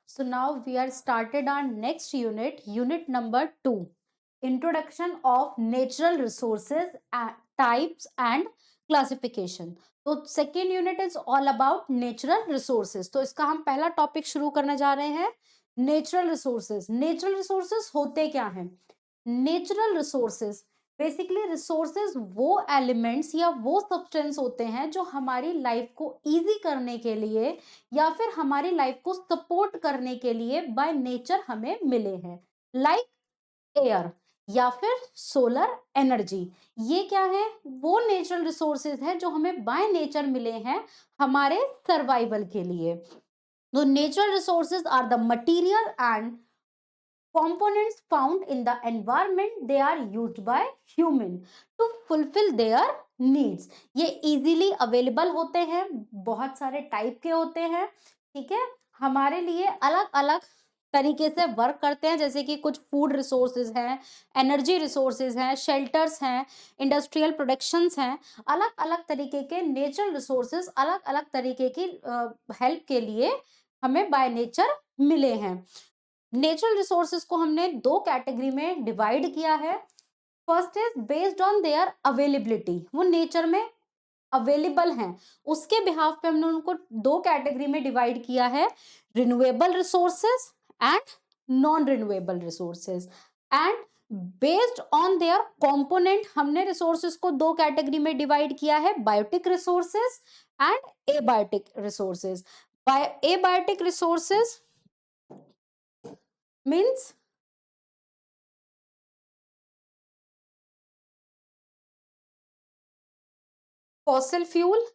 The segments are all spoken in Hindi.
So now we are started our next unit, unit number 2, introduction of natural resources, types and classification. तो second unit is all about natural resources. तो इसका हम पहला टॉपिक शुरू करने जा रहे हैं, नेचुरल रिसोर्सेज. नेचुरल रिसोर्सेज होते क्या हैं? नेचुरल रिसोर्सेज बेसिकली रिसोर्सेज वो एलिमेंट्स या वो सब्सटेंस होते हैं जो हमारी लाइफ को इजी करने के लिए या फिर हमारी लाइफ को सपोर्ट करने के लिए बाय नेचर हमें मिले हैं, लाइक एयर या फिर सोलर एनर्जी. ये क्या है? वो नेचुरल रिसोर्सेज है जो हमें बाय नेचर मिले हैं हमारे सर्वाइवल के लिए. तो natural resources are the material and components found in the environment they are used by human to fulfill their needs. ये easily available होते हैं, बहुत सारे टाइप के होते हैं, ठीक है, हमारे लिए अलग अलग तरीके से वर्क करते हैं. जैसे कि कुछ फूड रिसोर्सेज हैं, एनर्जी रिसोर्सेज हैं, शेल्टर्स हैं, इंडस्ट्रियल प्रोडक्शंस हैं. अलग अलग तरीके के नेचुरल रिसोर्सेज अलग अलग तरीके की हेल्प के लिए हमें बाय नेचर मिले हैं. नेचुरल रिसोर्सेज को हमने दो कैटेगरी में डिवाइड किया है. First is based on there availability, वो नेचर में अवेलेबल हैं, उसके बिहाफ पे हमने उनको दो कैटेगरी में डिवाइड किया है, renewable resources and non renewable resources. And based on their component हमने रिसोर्सेज को दो कैटेगरी में डिवाइड किया है, biotic resources and abiotic resources. Abiotic resources means fossil fuel,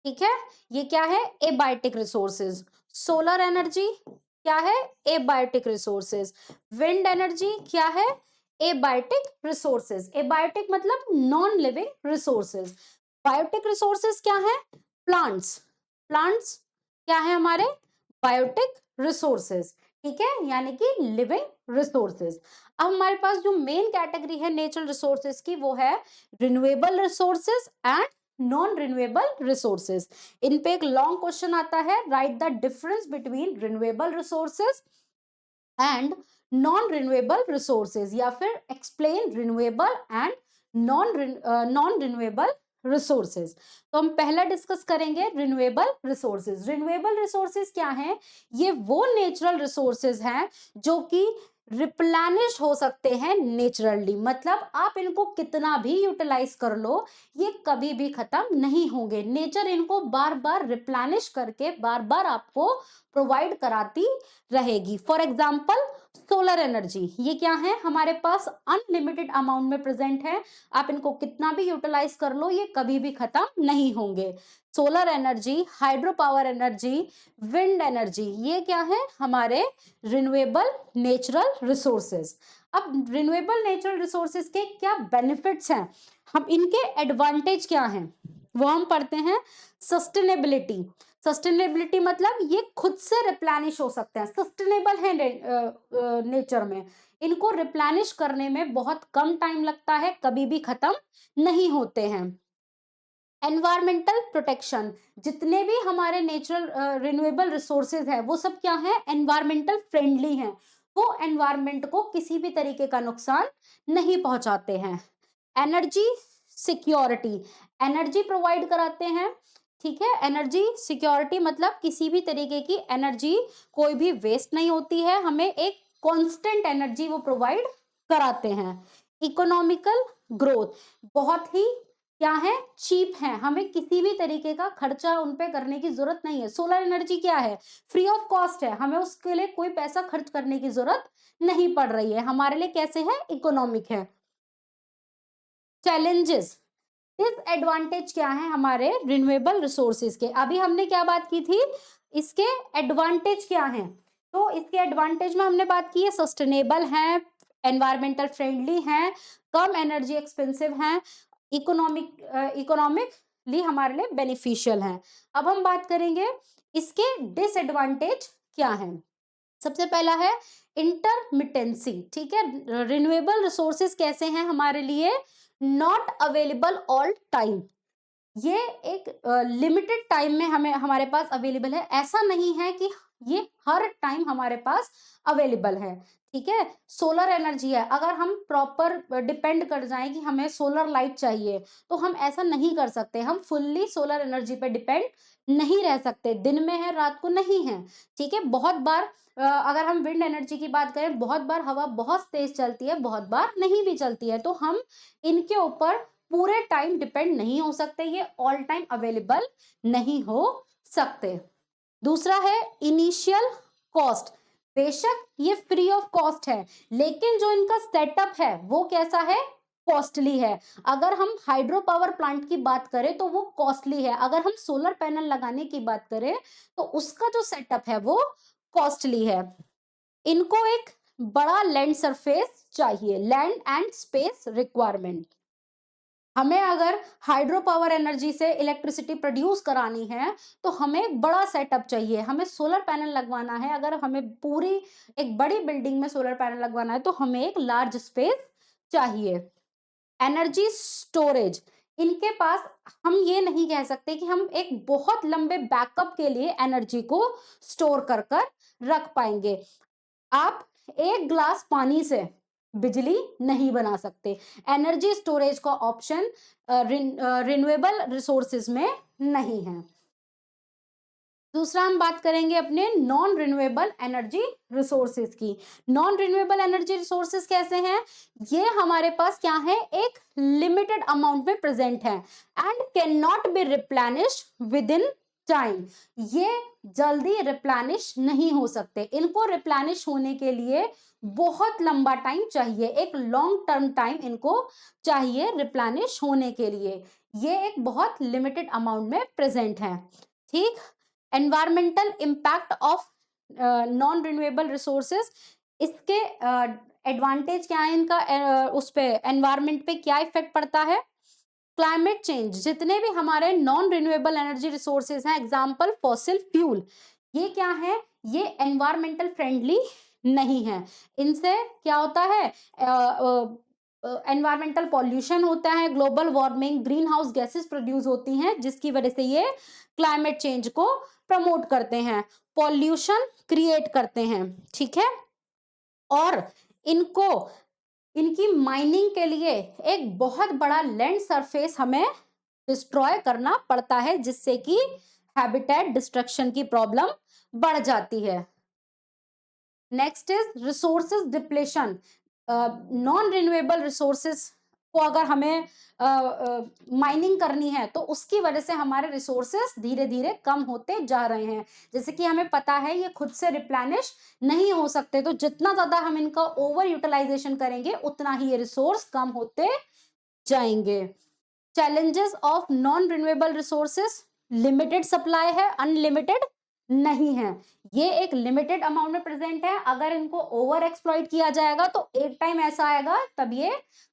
ठीक है, ये क्या है? Abiotic resources. सोलर एनर्जी क्या है? Abiotic resources. विंड एनर्जी क्या है? Abiotic resources. एबायोटिक मतलब non living resources. Biotic resources क्या है? प्लांट्स. प्लांट्स क्या है हमारे? बायोटिक रिसोर्सेज, ठीक है, यानी कि लिविंग रिसोर्सेज. अब हमारे पास जो मेन कैटेगरी है नेचुरल रिसोर्सेज की वो है renewable resources and non renewable resources. इन पे एक लॉन्ग क्वेश्चन आता है, write the difference between renewable resources and non renewable resources, या फिर explain renewable and non renewable resources. तो हम पहला डिस्कस करेंगे रिन्यूएबल रिसोर्सेज. रिन्यूएबल रिसोर्सेज क्या है? ये वो नेचुरल रिसोर्सेज हैं जो कि रिप्लेनिश हो सकते हैं नेचुरली, मतलब आप इनको कितना भी यूटिलाइज कर लो ये कभी भी खत्म नहीं होंगे. नेचर इनको बार बार रिप्लेनिश करके बार बार आपको प्रोवाइड कराती रहेगी. फॉर एग्जाम्पल सोलर एनर्जी, ये क्या है? हमारे पास अनलिमिटेड अमाउंट में प्रेजेंट है, आप इनको कितना भी यूटिलाइज कर लो ये कभी भी खत्म नहीं होंगे. Solar energy, hydro power energy, wind energy, ये क्या है? हमारे रिन्यूएबल नेचुरल रिसोर्सेज. अब रिन्यूएबल नेचुरल रिसोर्सेज के क्या बेनिफिट्स हैं, हम इनके एडवांटेज क्या हैं वो हम पढ़ते हैं. सस्टेनेबिलिटी. सस्टेनेबिलिटी मतलब ये खुद से रिप्लेनिश हो सकते हैं, सस्टेनेबल है नेचर में, इनको रिप्लेनिश करने में बहुत कम टाइम लगता है, कभी भी खत्म नहीं होते हैं. एनवायरमेंटल प्रोटेक्शन, जितने भी हमारे नेचुरल रिन्यूएबल रिसोर्सेज है वो सब क्या है? एनवायरमेंटल फ्रेंडली हैं, वो एनवायरमेंट को किसी भी तरीके का नुकसान नहीं पहुंचाते हैं. एनर्जी सिक्योरिटी, एनर्जी प्रोवाइड कराते हैं, ठीक है. एनर्जी सिक्योरिटी मतलब किसी भी तरीके की एनर्जी कोई भी वेस्ट नहीं होती है, हमें एक कांस्टेंट एनर्जी वो प्रोवाइड कराते हैं. इकोनॉमिकल ग्रोथ, बहुत ही क्या है? चीप है, हमें किसी भी तरीके का खर्चा उन पे करने की जरूरत नहीं है. सोलर एनर्जी क्या है? फ्री ऑफ कॉस्ट है, हमें उसके लिए कोई पैसा खर्च करने की जरूरत नहीं पड़ रही है, हमारे लिए कैसे है? इकोनॉमिक है. चैलेंजेस, डिसएडवांटेज क्या है हमारे रिन्यूएबल रिसोर्सेज के? अभी हमने क्या बात की थी, इसके एडवांटेज क्या हैं? तो इसके एडवांटेज में हमने बात की है सस्टेनेबल हैं, एनवायरमेंटल फ्रेंडली हैं, कम एनर्जी एक्सपेंसिव हैं, इकोनॉमिकली हमारे लिए बेनिफिशियल हैं. अब हम बात करेंगे इसके डिसएडवांटेज क्या हैं. सबसे पहला है इंटरमिटेंसी, ठीक है. रिन्यूएबल रिसोर्सेज कैसे हैं हमारे लिए? नॉट अवेलेबल ऑल टाइम, ये एक लिमिटेड टाइम में हमें हमारे पास अवेलेबल है, ऐसा नहीं है कि ये हर टाइम हमारे पास अवेलेबल है, ठीक है। सोलर एनर्जी है, अगर हम प्रॉपर डिपेंड कर जाएं कि हमें सोलर लाइट चाहिए, तो हम ऐसा नहीं कर सकते, हम फुल्ली सोलर एनर्जी पे डिपेंड नहीं रह सकते, दिन में है रात को नहीं है, ठीक है। बहुत बार अगर हम विंड एनर्जी की बात करें, बहुत बार हवा बहुत तेज चलती है, बहुत बार नहीं भी चलती है, तो हम इनके ऊपर पूरे टाइम डिपेंड नहीं हो सकते, ये ऑल टाइम अवेलेबल नहीं हो सकते। दूसरा है इनिशियल कॉस्ट। बेशक ये फ्री ऑफ कॉस्ट है, लेकिन जो इनका सेटअप है वो कैसा है, कॉस्टली है। अगर हम हाइड्रो पावर प्लांट की बात करें तो वो कॉस्टली है, अगर हम सोलर पैनल लगाने की बात करें तो उसका जो सेटअप है वो कॉस्टली है। इनको एक बड़ा लैंड सरफेस चाहिए, लैंड एंड स्पेस रिक्वायरमेंट। हमें अगर हाइड्रो पावर एनर्जी से इलेक्ट्रिसिटी प्रोड्यूस करानी है तो हमें एक बड़ा सेटअप चाहिए, हमें सोलर पैनल लगवाना है, अगर हमें पूरी एक बड़ी बिल्डिंग में सोलर पैनल लगवाना है तो हमें एक लार्ज स्पेस चाहिए। एनर्जी स्टोरेज, इनके पास हम ये नहीं कह सकते कि हम एक बहुत लंबे बैकअप के लिए एनर्जी को स्टोर कर कर रख पाएंगे। आप एक ग्लास पानी से बिजली नहीं बना सकते, एनर्जी स्टोरेज का ऑप्शन रिन्यूएबल रिसोर्सेज में नहीं है। दूसरा हम बात करेंगे अपने नॉन रिन्यूएबल एनर्जी रिसोर्सेज की। नॉन रिन्यूएबल एनर्जी रिसोर्सेज कैसे हैं, ये हमारे पास क्या है, एक लिमिटेड अमाउंट में प्रेजेंट है and can not be replenish with in time. ये जल्दी रिप्लेनिश नहीं हो सकते, इनको रिप्लेनिश होने के लिए बहुत लंबा टाइम चाहिए, एक लॉन्ग टर्म टाइम इनको चाहिए रिप्लेनिश होने के लिए। ये एक बहुत लिमिटेड अमाउंट में प्रेजेंट है, ठीक। Environmental impact of non renewable resources, इसके एडवांटेज क्या है इनका, उस पे एनवायरमेंट पे क्या इफेक्ट पड़ता है। क्लाइमेट चेंज, जितने भी हमारे नॉन रिन्यूएबल एनर्जी रिसोर्सेज हैं, एग्जांपल फॉसिल फ्यूल, ये क्या है, ये एनवायरमेंटल फ्रेंडली नहीं है। इनसे क्या होता है, एनवायरमेंटल पॉल्यूशन होता है, global warming, green house gases produce होती हैं, जिसकी वजह से ये क्लाइमेट चेंज को प्रमोट करते हैं, पॉल्यूशन क्रिएट करते हैं, ठीक है। और इनको इनकी माइनिंग के लिए एक बहुत बड़ा लैंड सरफेस हमें डिस्ट्रॉय करना पड़ता है, जिससे कि हैबिटेट डिस्ट्रक्शन की प्रॉब्लम बढ़ जाती है। Next is resources depletion. Non renewable resources को अगर हमें माइनिंग करनी है तो उसकी वजह से हमारे रिसोर्सेज धीरे धीरे कम होते जा रहे हैं, जैसे कि हमें पता है ये खुद से रिप्लेनिश नहीं हो सकते, तो जितना ज्यादा हम इनका ओवर यूटिलाइजेशन करेंगे उतना ही ये रिसोर्स कम होते जाएंगे। Challenges of non renewable resources, limited supply है, अनलिमिटेड नहीं है, ये एक लिमिटेड अमाउंट में प्रेजेंट है, अगर इनको ओवर एक्सप्लॉइट किया जाएगा तो एक टाइम ऐसा आएगा तब ये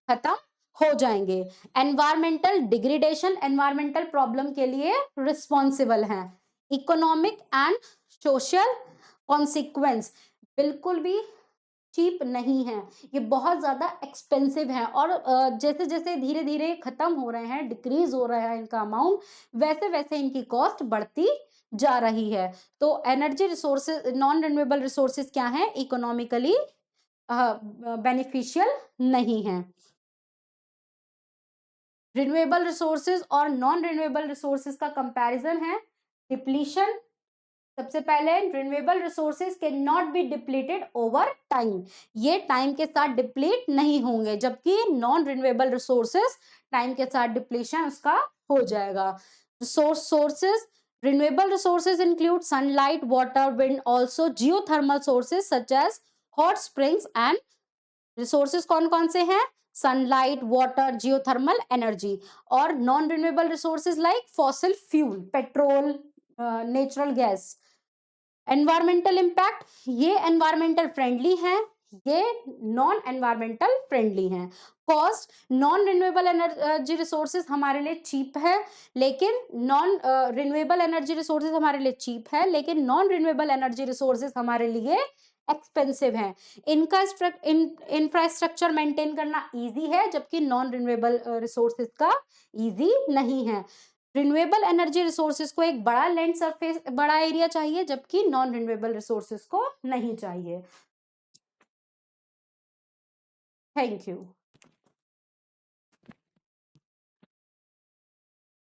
खत्म हो जाएंगे। एनवायरमेंटल डिग्रेडेशन, एनवायरमेंटल प्रॉब्लम के लिए रिस्पॉन्सिबल है। इकोनॉमिक एंड सोशल कॉन्सिक्वेंस, बिल्कुल भी चीप नहीं है, ये बहुत ज्यादा एक्सपेंसिव है, और जैसे जैसे धीरे धीरे खत्म हो रहे हैं, डिक्रीज हो रहा है इनका अमाउंट, वैसे वैसे इनकी कॉस्ट बढ़ती जा रही है। तो energy resources, non renewable resources क्या है, इकोनॉमिकली बेनिफिशियल नहीं है। रिन्यूएबल रिसोर्सेज और नॉन रिन्यूएबल रिसोर्सेज का कंपैरिजन है। डिप्लीशन, सबसे पहले renewable resources can not be depleted over time, ये टाइम के साथ डिप्लीट नहीं होंगे, जबकि नॉन रिन्यूएबल रिसोर्सेज टाइम के साथ डिप्लीशन उसका हो जाएगा। Resource sources, renewable resources include sunlight, water, wind, also geothermal sources such as hot springs and, resources कौन कौन से हैं, सनलाइट, वाटर, जियोथर्मल एनर्जी। और non renewable resources like fossil fuel, petrol, natural gas. Environmental impact, ये एनवायरमेंटल फ्रेंडली है, ये नॉन एनवायरमेंटल फ्रेंडली हैं। Cost, non renewable energy resources हमारे लिए चीप है, लेकिन नॉन रिन्यूएबल एनर्जी रिसोर्सेज हमारे लिए चीप है, लेकिन नॉन रिन्यूएबल एनर्जी रिसोर्सेज हमारे लिए एक्सपेंसिव है। इनका इंफ्रास्ट्रक्चर मेंटेन करना इजी है, जबकि नॉन रिन्यूएबल रिसोर्सेज का इजी नहीं है। रिन्यूएबल एनर्जी रिसोर्सेज को एक बड़ा लैंड सरफेस, बड़ा एरिया चाहिए, जबकि नॉन रिन्यूएबल रिसोर्सेज को नहीं चाहिए। Thank you.